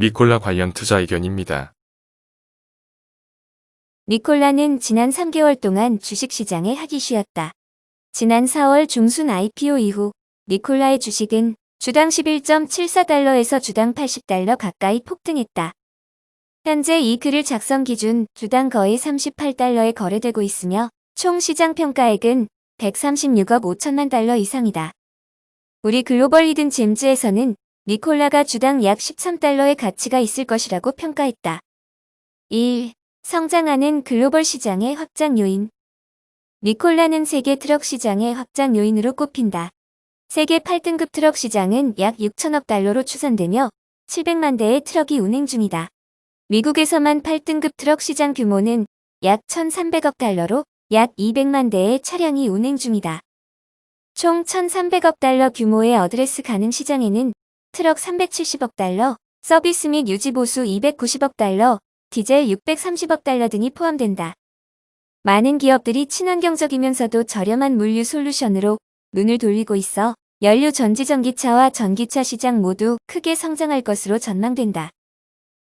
니콜라 관련 투자 의견입니다. 니콜라는 지난 3개월 동안 주식시장에 하기쉬었다. 지난 4월 중순 IPO 이후 니콜라의 주식은 주당 11.74달러에서 주당 80달러 가까이 폭등했다. 현재 이 글을 작성 기준 주당 거의 38달러에 거래되고 있으며 총 시장 평가액은 136억 5천만 달러 이상이다. 우리 글로벌 히든 잼즈에서는 니콜라가 주당 약 13달러의 가치가 있을 것이라고 평가했다. 1. 성장하는 글로벌 시장의 확장 요인. 니콜라는 세계 트럭 시장의 확장 요인으로 꼽힌다. 세계 8등급 트럭 시장은 약 6천억 달러로 추산되며 700만 대의 트럭이 운행 중이다. 미국에서만 8등급 트럭 시장 규모는 약 1,300억 달러로 약 200만 대의 차량이 운행 중이다. 총 1,300억 달러 규모의 어드레스 가능 시장에는 트럭 370억 달러, 서비스 및 유지 보수 290억 달러, 디젤 630억 달러 등이 포함된다. 많은 기업들이 친환경적이면서도 저렴한 물류 솔루션으로 눈을 돌리고 있어 연료 전지 전기차와 전기차 시장 모두 크게 성장할 것으로 전망된다.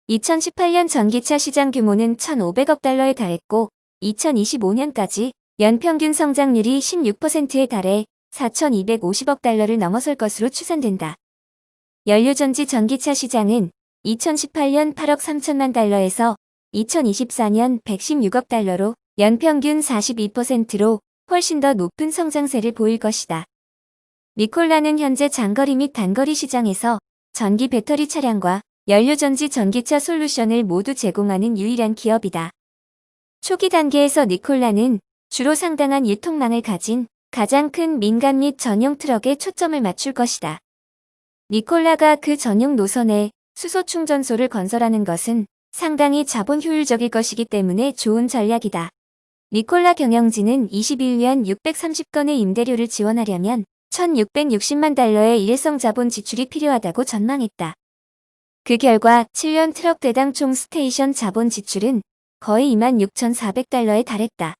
2018년 전기차 시장 규모는 1,500억 달러에 달했고 2025년까지 연평균 성장률이 16%에 달해 4,250억 달러를 넘어설 것으로 추산된다. 연료전지 전기차 시장은 2018년 8억 3천만 달러에서 2024년 116억 달러로 연평균 42%로 훨씬 더 높은 성장세를 보일 것이다. 니콜라는 현재 장거리 및 단거리 시장에서 전기 배터리 차량과 연료전지 전기차 솔루션을 모두 제공하는 유일한 기업이다. 초기 단계에서 니콜라는 주로 상당한 유통망을 가진 가장 큰 민간 및 전용 트럭에 초점을 맞출 것이다. 니콜라가 그 전용 노선에 수소 충전소를 건설하는 것은 상당히 자본 효율적일 것이기 때문에 좋은 전략이다. 니콜라 경영진은 21년 630건의 임대료를 지원하려면 1,660만 달러의 일회성 자본 지출이 필요하다고 전망했다. 그 결과 7년 트럭 대당 총 스테이션 자본 지출은 거의 26,400달러에 달했다.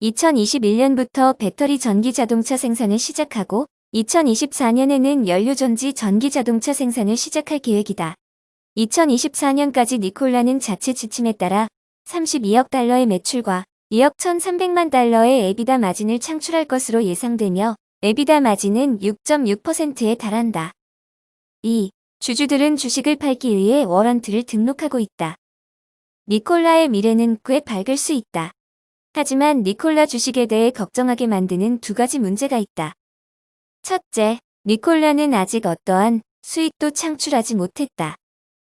2021년부터 배터리 전기 자동차 생산을 시작하고 2024년에는 연료전지 전기 자동차 생산을 시작할 계획이다. 2024년까지 니콜라는 자체 지침에 따라 32억 달러의 매출과 2억 1,300만 달러의 에비다 마진을 창출할 것으로 예상되며 에비다 마진은 6.6%에 달한다. 2. 주주들은 주식을 팔기 위해 워런트를 등록하고 있다. 니콜라의 미래는 꽤 밝을 수 있다. 하지만 니콜라 주식에 대해 걱정하게 만드는 두 가지 문제가 있다. 첫째, 니콜라는 아직 어떠한 수익도 창출하지 못했다.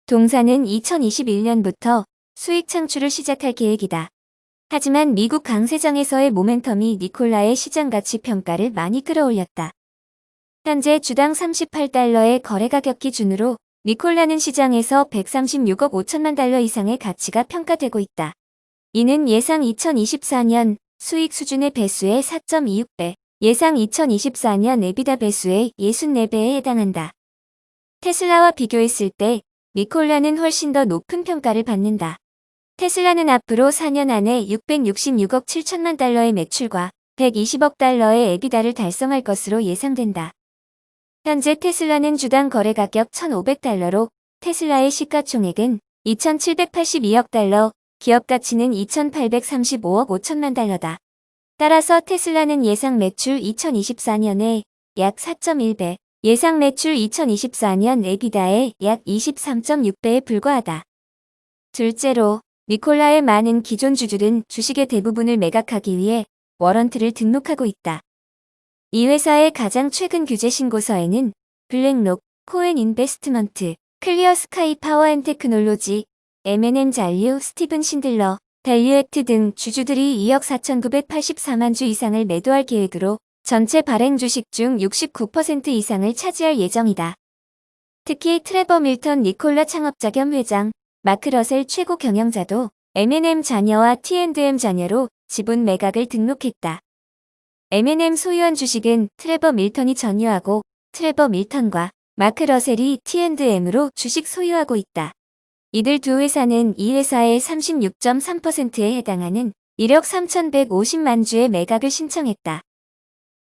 동사는 2021년부터 수익 창출을 시작할 계획이다. 하지만 미국 강세장에서의 모멘텀이 니콜라의 시장 가치 평가를 많이 끌어올렸다. 현재 주당 38달러의 거래 가격 기준으로 니콜라는 시장에서 136억 5천만 달러 이상의 가치가 평가되고 있다. 이는 예상 2024년 수익 수준의 배수의 4.26배, 예상 2024년 에비다 배수의 64배에 해당한다. 테슬라와 비교했을 때 니콜라는 훨씬 더 높은 평가를 받는다. 테슬라는 앞으로 4년 안에 666억 7천만 달러의 매출과 120억 달러의 에비다를 달성할 것으로 예상된다. 현재 테슬라는 주당 거래 가격 1,500달러로 테슬라의 시가총액은 2,782억 달러, 기업 가치는 2,835억 5천만 달러다. 따라서 테슬라는 예상 매출 2024년에 약 4.1배, 예상 매출 2024년 에비다의 약 23.6배에 불과하다. 둘째로, 니콜라의 많은 기존 주주들은 주식의 대부분을 매각하기 위해 워런트를 등록하고 있다. 이 회사의 가장 최근 규제 신고서에는 블랙록, 코엔 인베스트먼트, 클리어 스카이 파워 앤 테크놀로지, M&M 잔류, 스티븐 신들러, 밸류액트 등 주주들이 2억 4,984만 주 이상을 매도할 계획으로 전체 발행 주식 중 69% 이상을 차지할 예정이다. 특히 트레버 밀턴 니콜라 창업자 겸 회장, 마크 러셀 최고 경영자도 M&M 자녀와 T&M 자녀로 지분 매각을 등록했다. M&M 소유한 주식은 트레버 밀턴이 전유하고 트레버 밀턴과 마크 러셀이 T&M으로 주식 소유하고 있다. 이들 두 회사는 이 회사의 36.3%에 해당하는 1억 3,150만 주의 매각을 신청했다.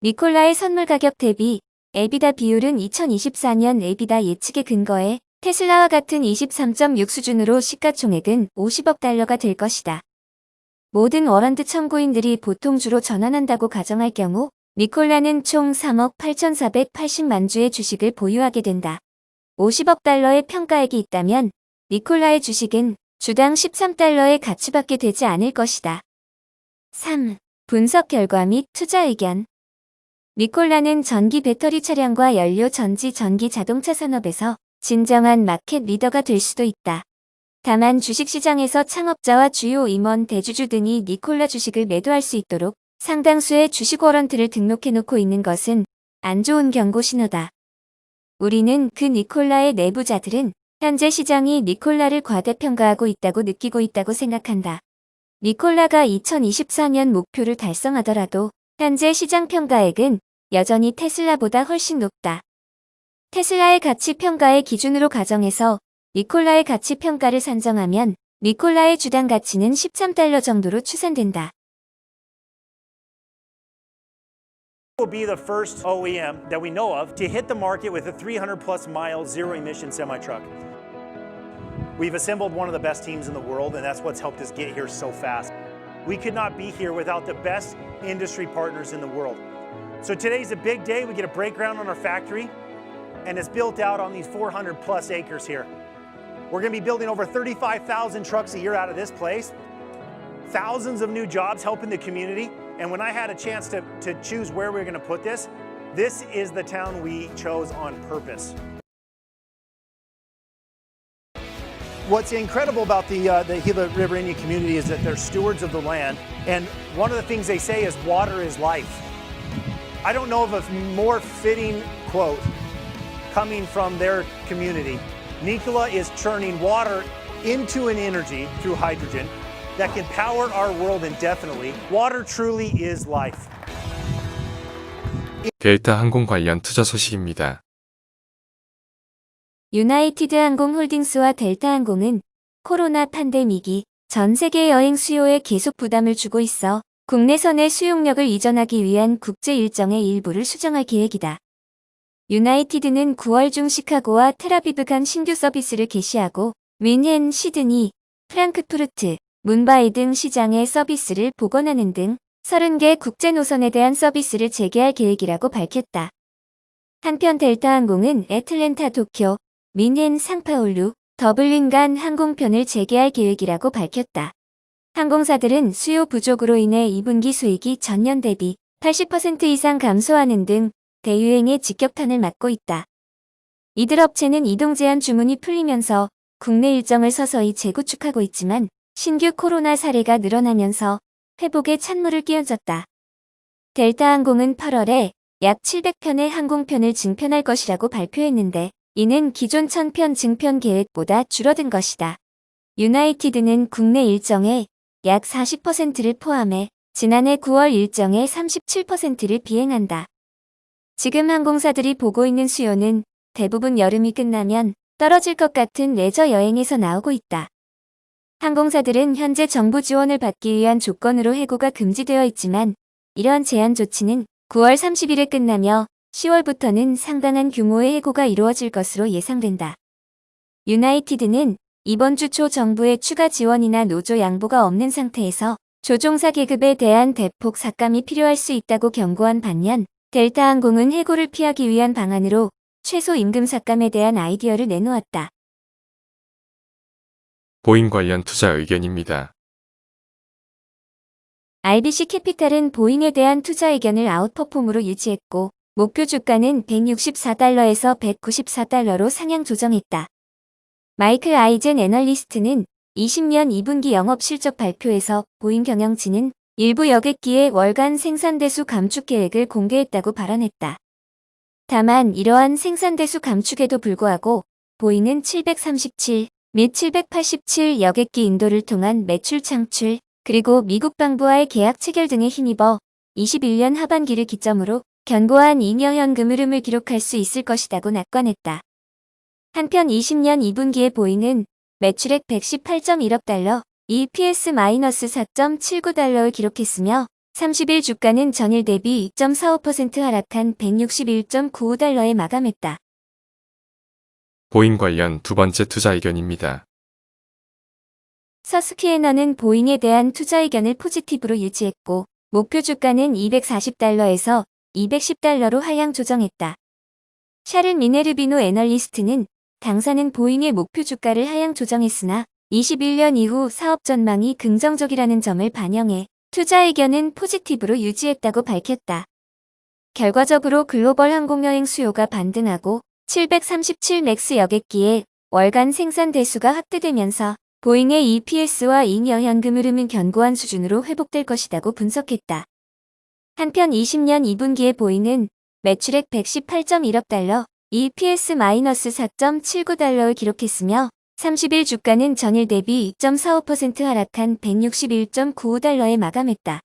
니콜라의 선물 가격 대비 에비다 비율은 2024년 에비다 예측에 근거해 테슬라와 같은 23.6 수준으로 시가총액은 50억 달러가 될 것이다. 모든 워런트 청구인들이 보통 주로 전환한다고 가정할 경우 니콜라는 총 3억 8,480만 주의 주식을 보유하게 된다. 50억 달러의 평가액이 있다면 니콜라의 주식은 주당 13달러의 가치밖에 되지 않을 것이다. 3. 분석 결과 및 투자 의견. 니콜라는 전기 배터리 차량과 연료 전지 전기 자동차 산업에서 진정한 마켓 리더가 될 수도 있다. 다만 주식시장에서 창업자와 주요 임원 대주주 등이 니콜라 주식을 매도할 수 있도록 상당수의 주식 워런트를 등록해놓고 있는 것은 안 좋은 경고 신호다. 우리는 그 니콜라의 내부자들은 현재 시장이 니콜라를 과대평가하고 있다고 느끼고 있다고 생각한다. 니콜라가 2024년 목표를 달성하더라도 현재 시장 평가액은 여전히 테슬라보다 훨씬 높다. 테슬라의 가치 평가의 기준으로 가정해서 니콜라의 가치 평가를 산정하면 니콜라의 주당 가치는 13달러 정도로 추산된다. Will be the first OEM that we know of to hit the market with a 300 plus mile zero emission semi truck. We've assembled one of the best teams in the world, and that's what's helped us get here so fast. We could not be here without the best industry partners in the world. So today's a big day. We get a break ground on our factory, and it's built out on these 400 plus acres here. We're going to be building over 35,000 trucks a year out of this place. Thousands of new jobs helping the community. And when I had a chance to choose where we were going to put this is the town we chose on purpose. What's incredible about the Gila River Indian community is that they're stewards of the land. And one of the things they say is water is life. I don't know of a more fitting quote coming from their community. Nikola is churning water into an energy through hydrogen that can power our world indefinitely. Water truly is life. 델타 항공 관련 투자 소식입니다. 유나이티드 항공 홀딩스와 델타 항공은 코로나 팬데믹이 전 세계 여행 수요에 계속 부담을 주고 있어 국내선의 수용력을 이전하기 위한 국제 일정의 일부를 수정할 계획이다. 유나이티드는 9월 중 시카고와 텔아비브 간 신규 서비스를 개시하고 뮌헨, 시드니, 프랑크푸르트, 문바이 등 시장의 서비스를 복원하는 등 30개 국제 노선에 대한 서비스를 재개할 계획이라고 밝혔다. 한편 델타 항공은 애틀랜타, 도쿄, 뮌헨, 상파울루, 더블린 간 항공편을 재개할 계획이라고 밝혔다. 항공사들은 수요 부족으로 인해 2분기 수익이 전년 대비 80% 이상 감소하는 등 대유행의 직격탄을 맞고 있다. 이들 업체는 이동 제한 주문이 풀리면서 국내 일정을 서서히 재구축하고 있지만 신규 코로나 사례가 늘어나면서 회복에 찬물을 끼얹었다. 델타 항공은 8월에 약 700편의 항공편을 증편할 것이라고 발표했는데 이는 기존 1000편 증편 계획보다 줄어든 것이다. 유나이티드는 국내 일정의 약 40%를 포함해 지난해 9월 일정의 37%를 비행한다. 지금 항공사들이 보고 있는 수요는 대부분 여름이 끝나면 떨어질 것 같은 레저 여행에서 나오고 있다. 항공사들은 현재 정부 지원을 받기 위한 조건으로 해고가 금지되어 있지만 이러한 제한 조치는 9월 30일에 끝나며 10월부터는 상당한 규모의 해고가 이루어질 것으로 예상된다. 유나이티드는 이번 주 초 정부의 추가 지원이나 노조 양보가 없는 상태에서 조종사 계급에 대한 대폭 삭감이 필요할 수 있다고 경고한 반면 델타 항공은 해고를 피하기 위한 방안으로 최소 임금 삭감에 대한 아이디어를 내놓았다. 보잉 관련 투자 의견입니다. RBC 캐피탈은 보잉에 대한 투자 의견을 아웃퍼폼으로 유지했고 목표 주가는 164달러에서 194달러로 상향 조정했다. 마이클 아이젠 애널리스트는 20년 2분기 영업 실적 발표에서 보잉 경영진은 일부 여객기의 월간 생산대수 감축 계획을 공개했다고 발언했다. 다만 이러한 생산대수 감축에도 불구하고 보잉은 737 및 787 여객기 인도를 통한 매출 창출, 그리고 미국 방부와의 계약 체결 등에 힘입어 21년 하반기를 기점으로 견고한 잉여현금 흐름을 기록할 수 있을 것이라고 낙관했다. 한편 20년 2분기에 보잉은 매출액 118.1억 달러, EPS-4.79달러를 기록했으며 30일 주가는 전일 대비 2.45% 하락한 161.95달러에 마감했다. 보잉 관련 두 번째 투자 의견입니다. 서스퀴에너는 보잉에 대한 투자 의견을 포지티브로 유지했고 목표 주가는 240달러에서 210달러로 하향 조정했다. 샤를 미네르비노 애널리스트는 당사는 보잉의 목표 주가를 하향 조정했으나 21년 이후 사업 전망이 긍정적이라는 점을 반영해 투자 의견은 포지티브로 유지했다고 밝혔다. 결과적으로 글로벌 항공여행 수요가 반등하고 737 맥스 여객기의 월간 생산 대수가 확대되면서 보잉의 EPS와 잉여현금 흐름은 견고한 수준으로 회복될 것이라고 분석했다. 한편 20년 2분기에 보잉은 매출액 118.1억 달러, EPS-4.79달러를 기록했으며 30일 주가는 전일 대비 2.45% 하락한 161.95달러에 마감했다.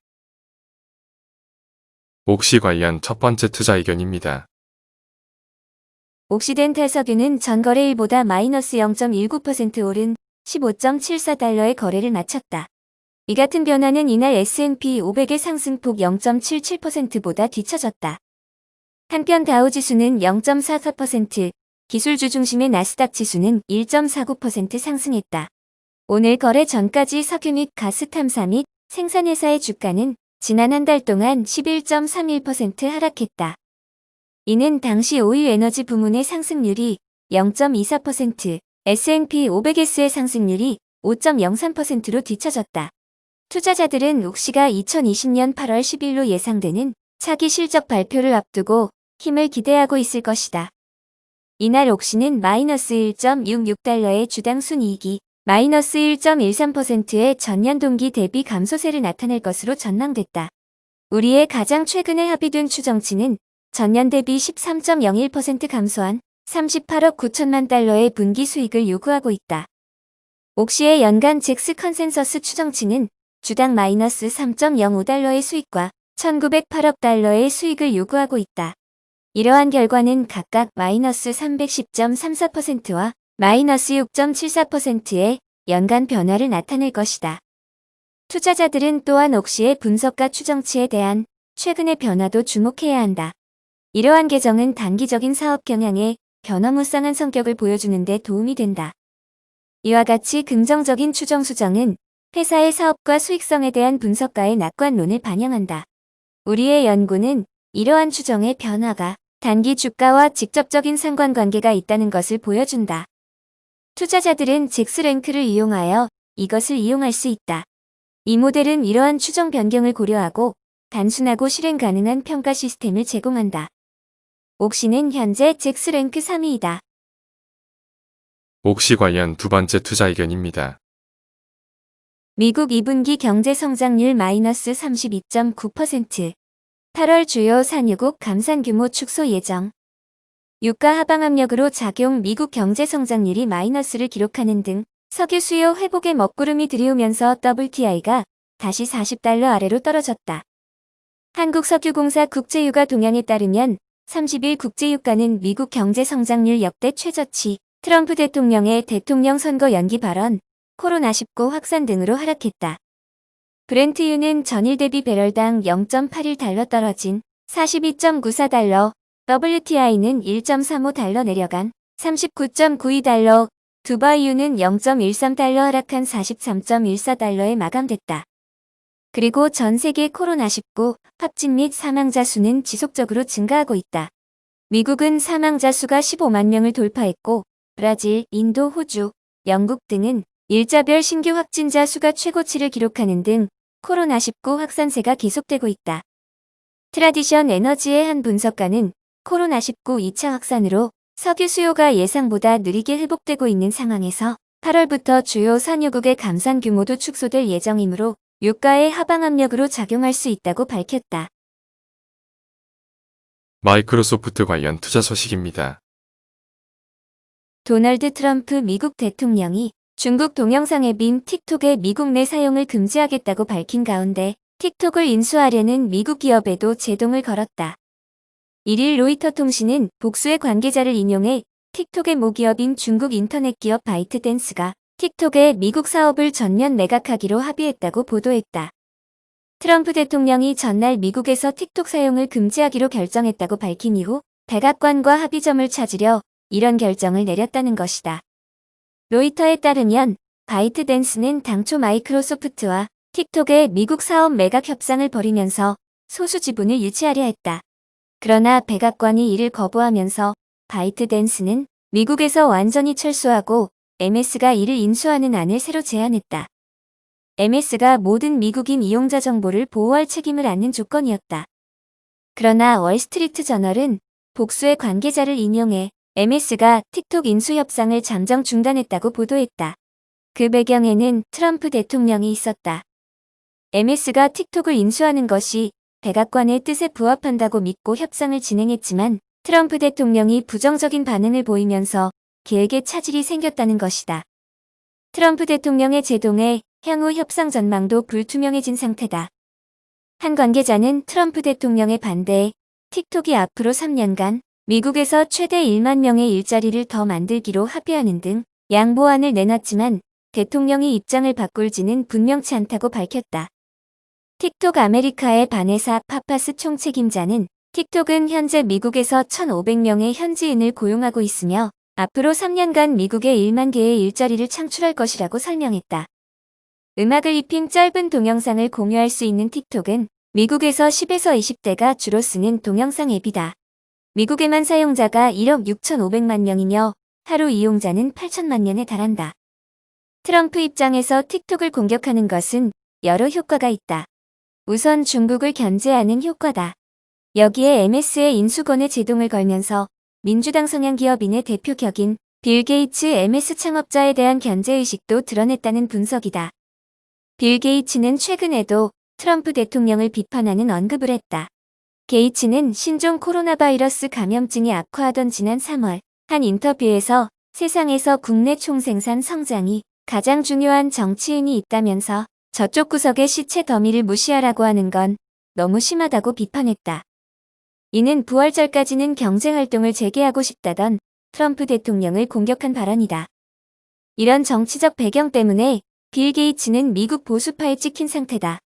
옥시 관련 첫 번째 투자 의견입니다. 옥시덴탈 석유는 전 거래일보다 마이너스 0.19% 오른 15.74달러의 거래를 마쳤다. 이 같은 변화는 이날 S&P 500의 상승폭 0.77%보다 뒤처졌다. 한편 다우지수는 0.44%, 기술주 중심의 나스닥 지수는 1.49% 상승했다. 오늘 거래 전까지 석유 및 가스 탐사 및 생산회사의 주가는 지난 한 달 동안 11.31% 하락했다. 이는 당시 5일 에너지 부문의 상승률이 0.24%, S&P 500S의 상승률이 5.03%로 뒤처졌다. 투자자들은 옥시가 2020년 8월 10일로 예상되는 차기 실적 발표를 앞두고 힘을 기대하고 있을 것이다. 이날 옥시는 마이너스 1.66달러의 주당 순이익이 마이너스 1.13%의 전년 동기 대비 감소세를 나타낼 것으로 전망됐다. 우리의 가장 최근에 합의된 추정치는 전년 대비 13.01% 감소한 38억 9천만 달러의 분기 수익을 요구하고 있다. 옥시의 연간 잭스 컨센서스 추정치는 주당 마이너스 3.05달러의 수익과 1908억 달러의 수익을 요구하고 있다. 이러한 결과는 각각 마이너스 310.34%와 마이너스 6.74%의 연간 변화를 나타낼 것이다. 투자자들은 또한 옥시의 분석과 추정치에 대한 최근의 변화도 주목해야 한다. 이러한 개정은 단기적인 사업 경향에 변화무쌍한 성격을 보여주는 데 도움이 된다. 이와 같이 긍정적인 추정 수정은 회사의 사업과 수익성에 대한 분석가의 낙관론을 반영한다. 우리의 연구는 이러한 추정의 변화가 단기 주가와 직접적인 상관관계가 있다는 것을 보여준다. 투자자들은 잭스랭크를 이용하여 이것을 이용할 수 있다. 이 모델은 이러한 추정 변경을 고려하고 단순하고 실행 가능한 평가 시스템을 제공한다. 옥시는 현재 잭스랭크 3위이다. 옥시 관련 두 번째 투자 의견입니다. 미국 2분기 경제 성장률 마이너스 32.9%. 8월 주요 산유국 감산 규모 축소 예정. 유가 하방 압력으로 작용 미국 경제 성장률이 마이너스를 기록하는 등 석유 수요 회복의 먹구름이 들이오면서 WTI가 다시 40달러 아래로 떨어졌다. 한국석유공사 국제유가 동향에 따르면 30일 국제유가는 미국 경제 성장률 역대 최저치, 트럼프 대통령의 대통령 선거 연기 발언, 코로나19 확산 등으로 하락했다. 브렌트유는 전일 대비 배럴당 0.81달러 떨어진 42.94달러, WTI는 1.35달러 내려간 39.92달러, 두바이유는 0.13달러 하락한 43.14달러에 마감됐다. 그리고 전 세계 코로나19 확진 및 사망자 수는 지속적으로 증가하고 있다. 미국은 사망자 수가 15만 명을 돌파했고 브라질, 인도, 호주, 영국 등은 일자별 신규 확진자 수가 최고치를 기록하는 등 코로나19 확산세가 계속되고 있다. 트라디션 에너지의 한 분석가는 코로나19 2차 확산으로 석유 수요가 예상보다 느리게 회복되고 있는 상황에서 8월부터 주요 산유국의 감산 규모도 축소될 예정이므로 유가의 하방 압력으로 작용할 수 있다고 밝혔다. 마이크로소프트 관련 투자 소식입니다. 도널드 트럼프 미국 대통령이 중국 동영상 앱인 틱톡의 미국 내 사용을 금지하겠다고 밝힌 가운데 틱톡을 인수하려는 미국 기업에도 제동을 걸었다. 1일 로이터 통신은 복수의 관계자를 인용해 틱톡의 모기업인 중국 인터넷 기업 바이트댄스가 틱톡의 미국 사업을 전면 매각하기로 합의했다고 보도했다. 트럼프 대통령이 전날 미국에서 틱톡 사용을 금지하기로 결정했다고 밝힌 이후 백악관과 합의점을 찾으려 이런 결정을 내렸다는 것이다. 로이터에 따르면 바이트댄스는 당초 마이크로소프트와 틱톡의 미국 사업 매각 협상을 벌이면서 소수 지분을 유치하려 했다. 그러나 백악관이 이를 거부하면서 바이트댄스는 미국에서 완전히 철수하고 MS가 이를 인수하는 안을 새로 제안했다. MS가 모든 미국인 이용자 정보를 보호할 책임을 안는 조건이었다. 그러나 월스트리트 저널은 복수의 관계자를 인용해 MS가 틱톡 인수 협상을 잠정 중단했다고 보도했다. 그 배경에는 트럼프 대통령이 있었다. MS가 틱톡을 인수하는 것이 백악관의 뜻에 부합한다고 믿고 협상을 진행했지만 트럼프 대통령이 부정적인 반응을 보이면서 계획에 차질이 생겼다는 것이다. 트럼프 대통령의 제동에 향후 협상 전망도 불투명해진 상태다. 한 관계자는 트럼프 대통령의 반대에 틱톡이 앞으로 3년간 미국에서 최대 1만 명의 일자리를 더 만들기로 합의하는 등 양보안을 내놨지만 대통령이 입장을 바꿀지는 분명치 않다고 밝혔다. 틱톡 아메리카의 바네사 파파스 총책임자는 틱톡은 현재 미국에서 1,500명의 현지인을 고용하고 있으며 앞으로 3년간 미국에 1만 개의 일자리를 창출할 것이라고 설명했다. 음악을 입힌 짧은 동영상을 공유할 수 있는 틱톡은 미국에서 10에서 20대가 주로 쓰는 동영상 앱이다. 미국에만 사용자가 1억 6,500만 명이며 하루 이용자는 8천만 명에 달한다. 트럼프 입장에서 틱톡을 공격하는 것은 여러 효과가 있다. 우선 중국을 견제하는 효과다. 여기에 MS의 인수권의 제동을 걸면서 민주당 성향 기업인의 대표 격인 빌 게이츠 MS 창업자에 대한 견제의식도 드러냈다는 분석이다. 빌 게이츠는 최근에도 트럼프 대통령을 비판하는 언급을 했다. 게이츠는 신종 코로나 바이러스 감염증이 악화하던 지난 3월 한 인터뷰에서 세상에서 국내 총생산 성장이 가장 중요한 정치인이 있다면서 저쪽 구석의 시체 더미를 무시하라고 하는 건 너무 심하다고 비판했다. 이는 부활절까지는 경제활동을 재개하고 싶다던 트럼프 대통령을 공격한 발언이다. 이런 정치적 배경 때문에 빌 게이츠는 미국 보수파에 찍힌 상태다.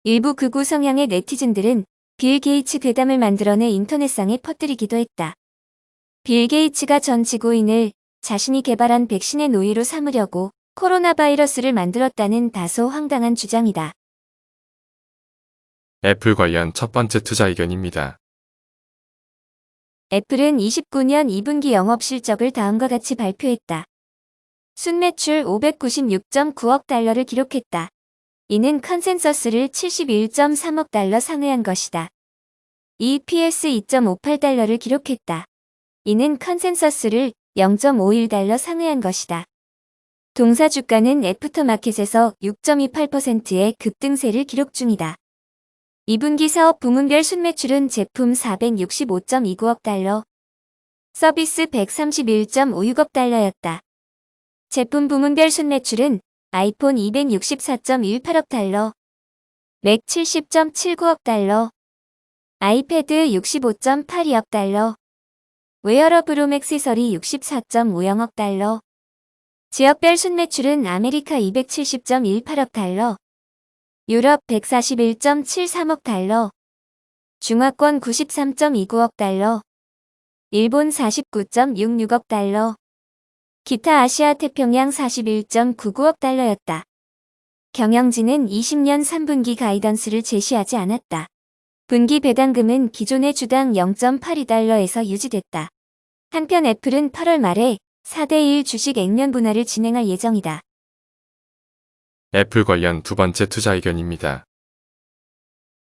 일부 극우 성향의 네티즌들은 빌 게이츠 괴담을 만들어내 인터넷상에 퍼뜨리기도 했다. 빌 게이츠가 전 지구인을 자신이 개발한 백신의 노예로 삼으려고 코로나 바이러스를 만들었다는 다소 황당한 주장이다. 애플 관련 첫 번째 투자 의견입니다. 애플은 29년 2분기 영업 실적을 다음과 같이 발표했다. 순매출 596.9억 달러를 기록했다. 이는 컨센서스를 71.3억 달러 상회한 것이다. EPS 2.58달러를 기록했다. 이는 컨센서스를 0.51달러 상회한 것이다. 동사 주가는 애프터마켓에서 6.28%의 급등세를 기록 중이다. 2분기 사업 부문별 순매출은 제품 465.29억 달러, 서비스 131.56억 달러였다. 제품 부문별 순매출은 아이폰 264.18억 달러, 맥 70.79억 달러, 아이패드 65.82억 달러, 웨어러블 액세서리 64.50억 달러, 지역별 순매출은 아메리카 270.18억 달러, 유럽 141.73억 달러, 중화권 93.29억 달러, 일본 49.66억 달러, 기타 아시아 태평양 41.99억 달러였다. 경영진은 20년 3분기 가이던스를 제시하지 않았다. 분기 배당금은 기존의 주당 0.82달러에서 유지됐다. 한편 애플은 8월 말에 4대1 주식 액면 분할을 진행할 예정이다. 애플 관련 두 번째 투자 의견입니다.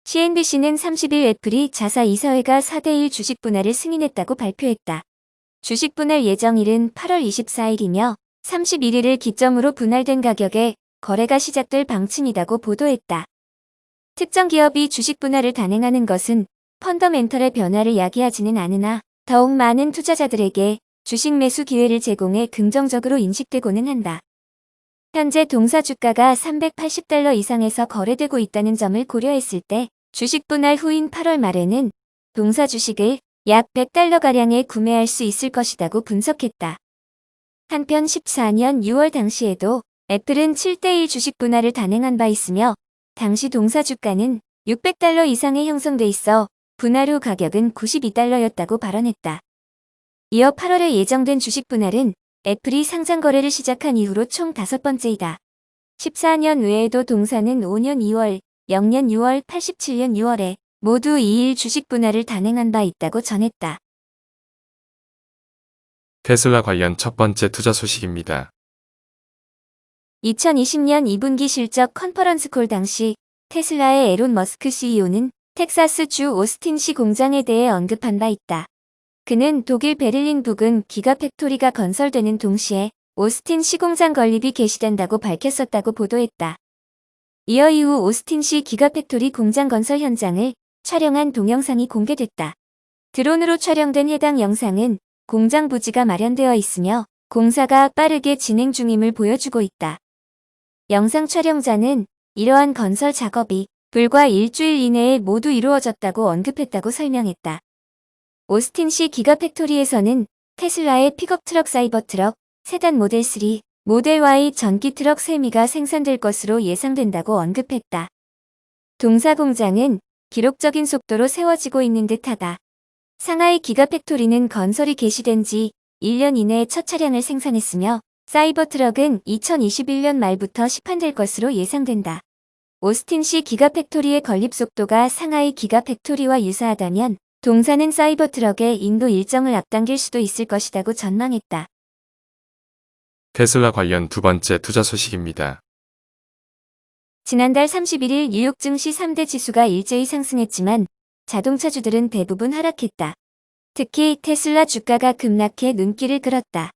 CNBC는 30일 애플이 자사 이사회가 4대1 주식 분할을 승인했다고 발표했다. 주식 분할 예정일은 8월 24일이며 31일을 기점으로 분할된 가격에 거래가 시작될 방침이라고 보도했다. 특정 기업이 주식 분할을 단행하는 것은 펀더멘털의 변화를 야기하지는 않으나 더욱 많은 투자자들에게 주식 매수 기회를 제공해 긍정적으로 인식되고는 한다. 현재 동사 주가가 380달러 이상에서 거래되고 있다는 점을 고려했을 때 주식 분할 후인 8월 말에는 동사 주식을 약 100달러가량에 구매할 수 있을 것이라고 분석했다. 한편 14년 6월 당시에도 애플은 7대1 주식 분할을 단행한 바 있으며 당시 동사 주가는 600달러 이상에 형성돼 있어 분할 후 가격은 92달러였다고 발언했다. 이어 8월에 예정된 주식 분할은 애플이 상장 거래를 시작한 이후로 총 5번째이다. 14년 외에도 동사는 5년 2월, 0년 6월, 87년 6월에 모두 2일 주식 분할을 단행한 바 있다고 전했다. 테슬라 관련 첫 번째 투자 소식입니다. 2020년 2분기 실적 컨퍼런스 콜 당시 테슬라의 에론 머스크 CEO는 텍사스주 오스틴시 공장에 대해 언급한 바 있다. 그는 독일 베를린 부근 기가팩토리가 건설되는 동시에 오스틴시 공장 건립이 개시된다고 밝혔었다고 보도했다. 이어 이후 오스틴시 기가팩토리 공장 건설 현장을 촬영한 동영상이 공개됐다. 드론으로 촬영된 해당 영상은 공장 부지가 마련되어 있으며 공사가 빠르게 진행 중임을 보여주고 있다. 영상 촬영자는 이러한 건설 작업이 불과 일주일 이내에 모두 이루어졌다고 언급했다고 설명했다. 오스틴시 기가팩토리에서는 테슬라의 픽업 트럭 사이버트럭, 세단 모델 3, 모델 Y 전기 트럭 세미가 생산될 것으로 예상된다고 언급했다. 동사 공장은 기록적인 속도로 세워지고 있는 듯하다. 상하이 기가팩토리는 건설이 개시된 지 1년 이내에 첫 차량을 생산했으며 사이버트럭은 2021년 말부터 시판될 것으로 예상된다. 오스틴시 기가팩토리의 건립 속도가 상하이 기가팩토리와 유사하다면 동사는 사이버트럭의 인도 일정을 앞당길 수도 있을 것이라고 전망했다. 테슬라 관련 두 번째 투자 소식입니다. 지난달 31일 뉴욕 증시 3대 지수가 일제히 상승했지만 자동차주들은 대부분 하락했다. 특히 테슬라 주가가 급락해 눈길을 끌었다.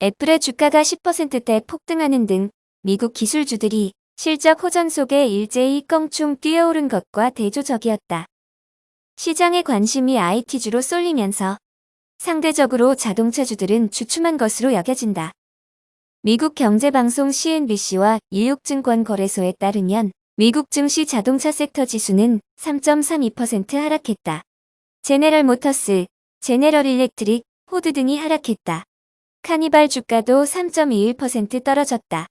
애플의 주가가 10%대 폭등하는 등 미국 기술주들이 실적 호전 속에 일제히 껑충 뛰어오른 것과 대조적이었다. 시장의 관심이 IT주로 쏠리면서 상대적으로 자동차주들은 주춤한 것으로 여겨진다. 미국 경제방송 CNBC와 뉴욕증권거래소에 따르면 미국 증시 자동차 섹터 지수는 3.32% 하락했다. 제네럴 모터스, 제네럴 일렉트릭, 포드 등이 하락했다. 카니발 주가도 3.21% 떨어졌다.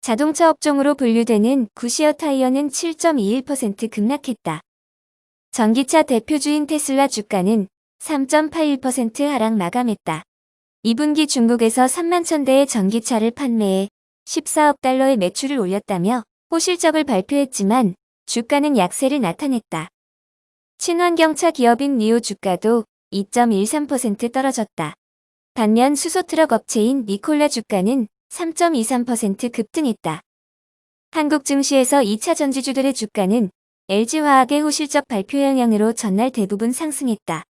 자동차 업종으로 분류되는 구시어 타이어는 7.21% 급락했다. 전기차 대표주인 테슬라 주가는 3.81% 하락 마감했다. 2분기 중국에서 3만 1,000대의 전기차를 판매해 14억 달러의 매출을 올렸다며 호실적을 발표했지만 주가는 약세를 나타냈다. 친환경차 기업인 니오 주가도 2.13% 떨어졌다. 반면 수소트럭 업체인 니콜라 주가는 3.23% 급등했다. 한국 증시에서 2차 전지주들의 주가는 LG화학의 호실적 발표 영향으로 전날 대부분 상승했다.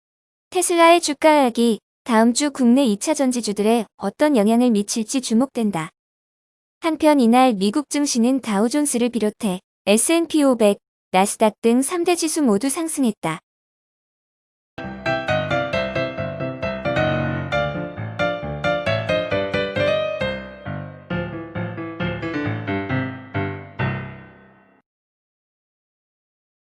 테슬라의 주가 하락이 다음 주 국내 2차 전지주들에 어떤 영향을 미칠지 주목된다. 한편 이날 미국 증시는 다우존스를 비롯해 S&P 500, 나스닥 등 3대 지수 모두 상승했다.